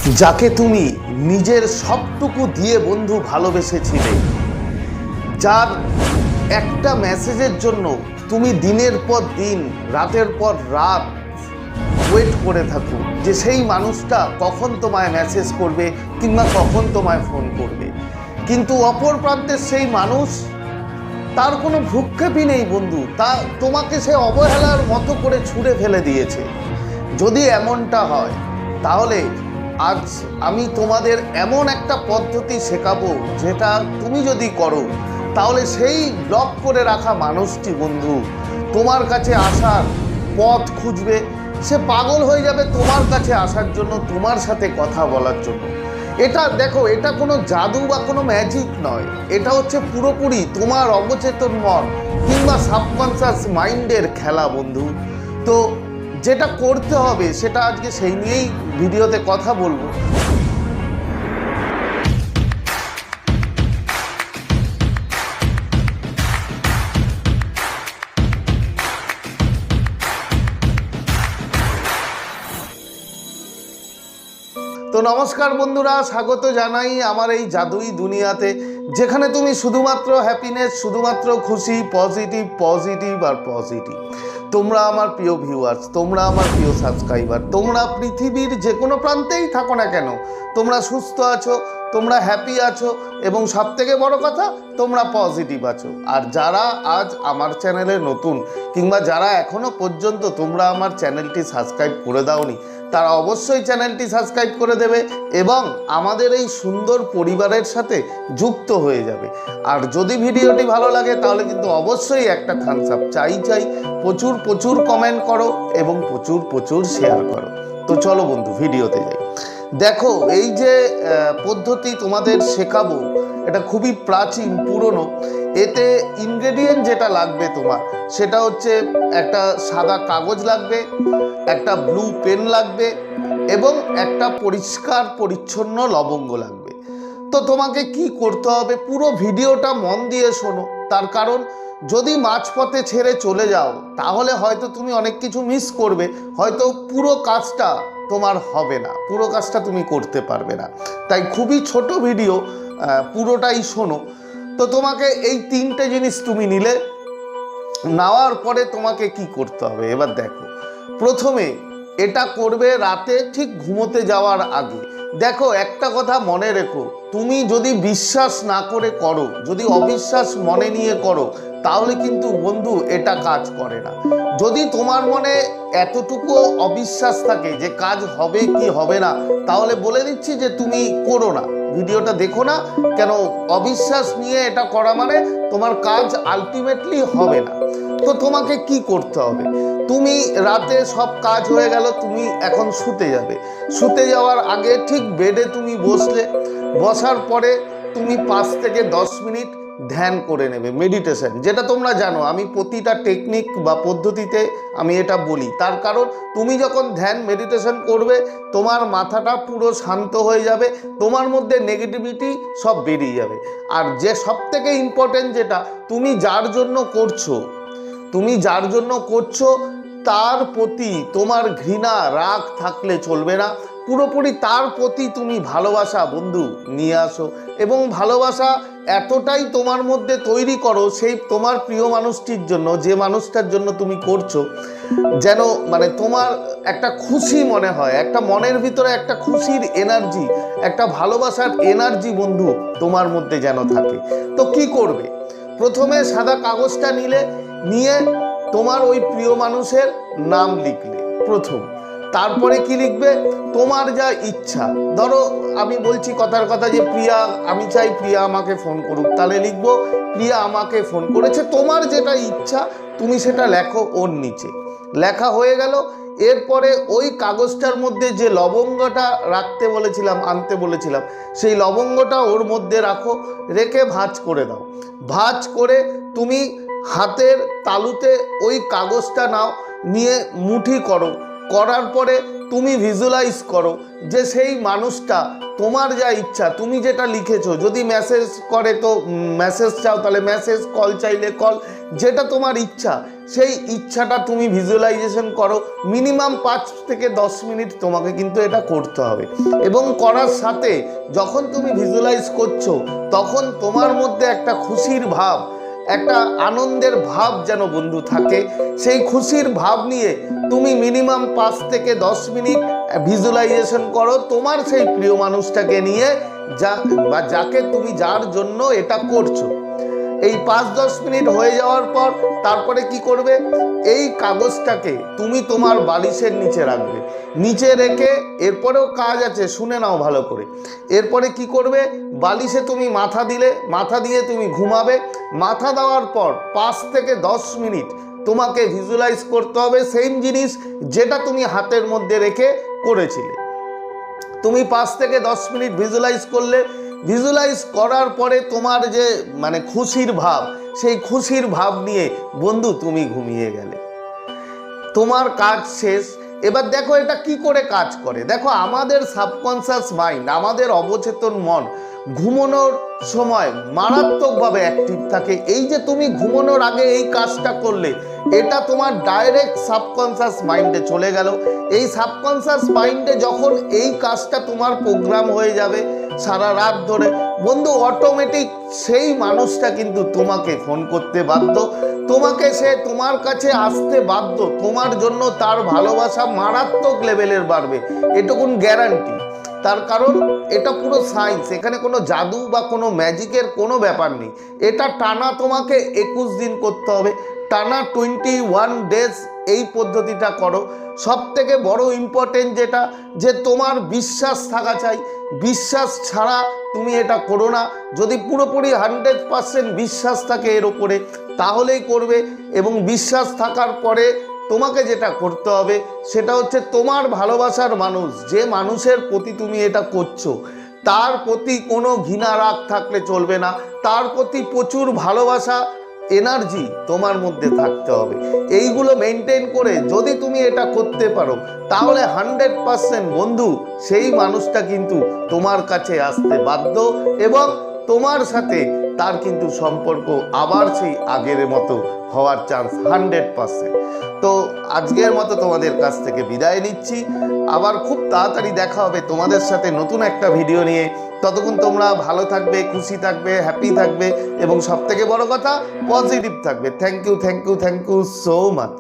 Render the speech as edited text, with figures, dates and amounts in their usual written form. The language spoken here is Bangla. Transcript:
যাকে তুমি নিজের সবটুকু দিয়ে বন্ধু ভালোবেসেছিলে, যার একটা মেসেজের জন্য তুমি দিনের পর দিন রাতের পর রাত ওয়েট করে থাকো যে সেই মানুষটা কখন তোমায় মেসেজ করবে কিংবা কখন তোমায় ফোন করবে, কিন্তু অপর প্রান্তের সেই মানুষ, তার কোনো ভ্রুক্ষেপই নেই বন্ধু, তা তোমাকে সে অবহেলার মতো করে ছুঁড়ে ফেলে দিয়েছে। যদি এমনটা হয় তাহলে আজ আমি তোমাদের এমন একটা পদ্ধতি শেখাবো যেটা তুমি যদি করো তাহলে সেই ব্লক করে রাখা মানুষটি বন্ধু তোমার কাছে আসার পথ খুঁজবে। সে পাগল হয়ে যাবে তোমার কাছে আসার জন্য, তোমার সাথে কথা বলার জন্য। এটা দেখো, এটা কোনো জাদু বা কোনো ম্যাজিক নয়, এটা হচ্ছে পুরোপুরি তোমার অবচেতন মন কিংবা সাবকনসিয়াস মাইন্ডের খেলা বন্ধু। তো যেটা করতে হবে সেটা আজকে সেই নিয়েই ভিডিওতে কথা বলবো। তো নমস্কার বন্ধুরা, স্বাগত জানাই আমার এই জাদুই দুনিয়াতে, যেখানে তুমি শুধুমাত্র হ্যাপিনেস, শুধুমাত্র খুশি, পজিটিভ আর পজিটিভ। তোমরা আমার প্রিয় ভিউয়ার্স, তোমরা আমার প্রিয় সাবস্ক্রাইবার, তোমরা পৃথিবীর যে কোনো প্রান্তেই থাকো না কেন, তোমরা সুস্থ আছো, তোমরা হ্যাপি আছো এবং সবথেকে বড় কথা তোমরা পজিটিভ আছো। আর যারা আজ আমার চ্যানেলে নতুন কিংবা যারা এখনো পর্যন্ত তোমরা আমার চ্যানেলটি সাবস্ক্রাইব করে দাওনি, তারা অবশ্যই চ্যানেলটি সাবস্ক্রাইব করে দেবে এবং আমাদের এই সুন্দর পরিবারের সাথে যুক্ত হয়ে যাবে। আর যদি ভিডিওটি ভালো লাগে তাহলে কিন্তু অবশ্যই একটা থামস আপ চাই। প্রচুর কমেন্ট করো এবং প্রচুর শেয়ার করো। তো চলো বন্ধু ভিডিওতে যাই। দেখো, এই যে পদ্ধতি তোমাদের শেখাবো এটা খুবই প্রাচীন, পুরনো। এতে ইনগ্রেডিয়েন্ট যেটা লাগবে তোমার সেটা হচ্ছে একটা সাদা কাগজ লাগবে, একটা ব্লু পেন লাগবে এবং একটা পরিষ্কার পরিচ্ছন্ন লবঙ্গ লাগবে। তো তোমাকে কি করতে হবে, পুরো ভিডিওটা মন দিয়ে শোনো। তার কারণ যদি মাঝপথে ছেড়ে চলে যাও তাহলে হয়তো তুমি অনেক কিছু মিস করবে, হয়তো পুরো কাজটা তোমার হবে না, পুরো কাজটা তুমি করতে পারবে না। তাই খুবই ছোট ভিডিও, পুরোটাই শোনো। তো তোমাকে এই তিনটে জিনিস তুমি নিলে, নেওয়ার পরে তোমাকে কি করতে হবে এবার দেখো। প্রথমে এটা করবে রাতে ঠিক ঘুমোতে যাওয়ার আগে। দেখো, একটা কথা মনে রেখো, তুমি যদি বিশ্বাস না করে করো, যদি অবিশ্বাস মনে নিয়ে করো, তাহলে কিন্তু বন্ধু এটা কাজ করে না। যদি তোমার মনে এতটুকু অবিশ্বাস থাকে যে কাজ হবে কি হবে না, তাহলে বলে দিচ্ছি যে তুমি করো না, ভিডিওটা দেখো না। কেন, অবিশ্বাস নিয়ে এটা করা মানে তোমার কাজ আলটিমেটলি হবে না। তো তোমাকে কি করতে হবে, তুমি রাতে সব কাজ হয়ে গেল, তুমি এখন শুতে যাবে। শুতে যাওয়ার আগে ঠিক বেডে তুমি বসলে, বসার পরে তুমি 5 থেকে 10 মিনিট ধ্যান করে নেবে, মেডিটেশন। যেটা তোমরা জানো, আমি প্রতিটা টেকনিক বা পদ্ধতিতে আমি এটা বলি। তার কারণ তুমি যখন ধ্যান মেডিটেশন করবে তোমার মাথাটা পুরো শান্ত হয়ে যাবে, তোমার মধ্যে নেগেটিভিটি সব বেরিয়ে যাবে। আর যে সব থেকে ইম্পর্টেন্ট যেটা, তুমি যার জন্য করছো তার প্রতি তোমার ঘৃণা রাগ থাকলে চলবে না। পুরোপুরি তার প্রতি তুমি ভালোবাসা বন্ধু নিয়ে আসো এবং ভালোবাসা এতটাই তোমার মধ্যে তৈরি করো সেই তোমার প্রিয় মানুষটির জন্য, যে মানুষটার জন্য তুমি করছো, যেন মানে তোমার একটা খুশি মনে হয়, একটা মনের ভিতরে একটা খুশির এনার্জি, একটা ভালোবাসার এনার্জি বন্ধু তোমার মধ্যে যেন থাকে। তো কি করবে, প্রথমে সাদা কাগজটা নিয়ে তোমার ওই প্রিয় মানুষের নাম লিখলে প্রথম। তারপরে কি লিখবে, তোমার যা ইচ্ছা। ধরো আমি বলছি কথার কথা যে প্রিয়া, আমি চাই প্রিয়া আমাকে ফোন করুক, তাহলে লিখবো প্রিয়া আমাকে ফোন করেছে। তোমার যেটা ইচ্ছা তুমি সেটা লেখো ওর নিচে। লেখা হয়ে গেল। এরপরে ওই কাগজটার মধ্যে যে লবঙ্গটা রাখতে বলেছিলাম, আনতে বলেছিলাম, সেই লবঙ্গটা ওর মধ্যে রাখো, রেখে ভাঁজ করে দাও। ভাঁজ করে তুমি হাতের তালুতে ওই কাগজটা নাও, নিয়ে মুঠি করো, করার পরে তুমি ভিজুয়ালাইজ করো যে সেই মানুষটা তোমার যা ইচ্ছা, তুমি যেটা লিখেছো, যদি মেসেজ করে তো মেসেজ চাও তাহলে মেসেজ, কল চাইলে কল, যেটা তোমার ইচ্ছা সেই ইচ্ছাটা তুমি ভিজুয়ালাইজেশন করো। মিনিমাম 5 থেকে 10 মিনিট তোমাকে কিন্তু এটা করতে হবে। এবং করার সাথে যখন তুমি ভিজুয়ালাইজ করছো তখন তোমার মধ্যে একটা খুশির ভাব, একটা আনন্দের ভাব যেন বন্ধু থাকে। সেই খুশির ভাব নিয়ে তুমি মিনিমাম 5 থেকে 10 মিনিট ভিজুয়ালাইজেশন করো তোমার সেই প্রিয় মানুষটাকে নিয়ে, যাকে তুমি যার জন্য এটা করছো। এই 5-10 মিনিট হয়ে যাওয়ার পর তারপরে কি করবে, এই কাগজটাকে তুমি তোমার বালিশের নিচে রাখবে। নিচে রেখে এরপরেও কাজ আছে, শুনে নাও ভালো করে। এরপরে কি করবে, বালিশে তুমি মাথা দিলে, মাথা দিয়ে তুমি ঘুমাবে। মাথা দেওয়ার পর 5 থেকে 10 মিনিট তোমাকে ভিজুয়ালাইজ করতে হবে সেম জিনিস যেটা তুমি হাতের মধ্যে রেখে করেছিলে। তুমি 5 থেকে 10 মিনিট ভিজুয়ালাইজ করলে, ভিজুয়ালাইজ করার পরে তোমার যে মানে খুশির ভাব, সেই খুশির ভাব নিয়ে বন্ধু তুমি ঘুমিয়ে গেলে, তোমার কাজ শেষ। এবার দেখো এটা কি করে কাজ করে। দেখো আমাদের সাবকনসিয়াস মাইন্ড, আমাদের অবচেতন মন ঘুমানোর সময় মারাত্মকভাবে অ্যাক্টিভ থাকে। এই যে তুমি ঘুমানোর আগে এই কাজটা করলে, এটা তোমার ডাইরেক্ট সাবকনসিয়াস মাইন্ডে চলে গেল। এই সাবকনসিয়াস মাইন্ডে যখন এই কাজটা তোমার প্রোগ্রাম হয়ে যাবে সারা রাত ধরে, বন্ধু অটোমেটিক সেই মানুষটা কিন্তু তোমাকে ফোন করতে বাধ্য, তোমাকে সে তোমার কাছে আসতে বাধ্য, তোমার জন্য তার ভালোবাসা মারাত্মক লেভেলের বাড়বে, এটুকুন গ্যারান্টি। তার কারণ এটা পুরো সায়েন্স, এখানে কোনো জাদু বা কোনো ম্যাজিকের কোনো ব্যাপার নেই। এটা টানা তোমাকে 21 দিন করতে হবে, টানা 21 ডেজ এই পদ্ধতিটা করো। সব থেকে বড় ইম্পর্টেন্ট যেটা, যে তোমার বিশ্বাস থাকা চাই। বিশ্বাস ছাড়া তুমি এটা করো না। যদি পুরোপুরি 100% বিশ্বাস থাকে এর ওপরে তাহলেই করবে। এবং বিশ্বাস থাকার পরে তোমাকে যেটা করতে হবে সেটা হচ্ছে তোমার ভালোবাসার মানুষ, যে মানুষের প্রতি তুমি এটা করছো তার প্রতি কোনো ঘৃণা রাগ থাকলে চলবে না, তার প্রতি প্রচুর ভালোবাসা এনার্জি তোমার মধ্যে থাকতে হবে। এইগুলো মেনটেন করে যদি তুমি এটা করতে পারো তাহলে 100% বন্ধু সেই মানুষটা কিন্তু তোমার কাছে আসতে বাধ্য এবং তোমার সাথে তার কিন্তু সম্পর্ক আবার সেই আগের মতো হওয়ার চান্স 100%। তো আজকের মতো তোমাদের কাছ থেকে বিদায় নিচ্ছি। আবার খুব তাড়াতাড়ি দেখা হবে তোমাদের সাথে নতুন একটা ভিডিও নিয়ে। ততক্ষণ তোমরা ভালো থাকবে, খুশি থাকবে, হ্যাপি থাকবে এবং সবথেকে বড় কথা পজিটিভ থাকবে। Thank you so much.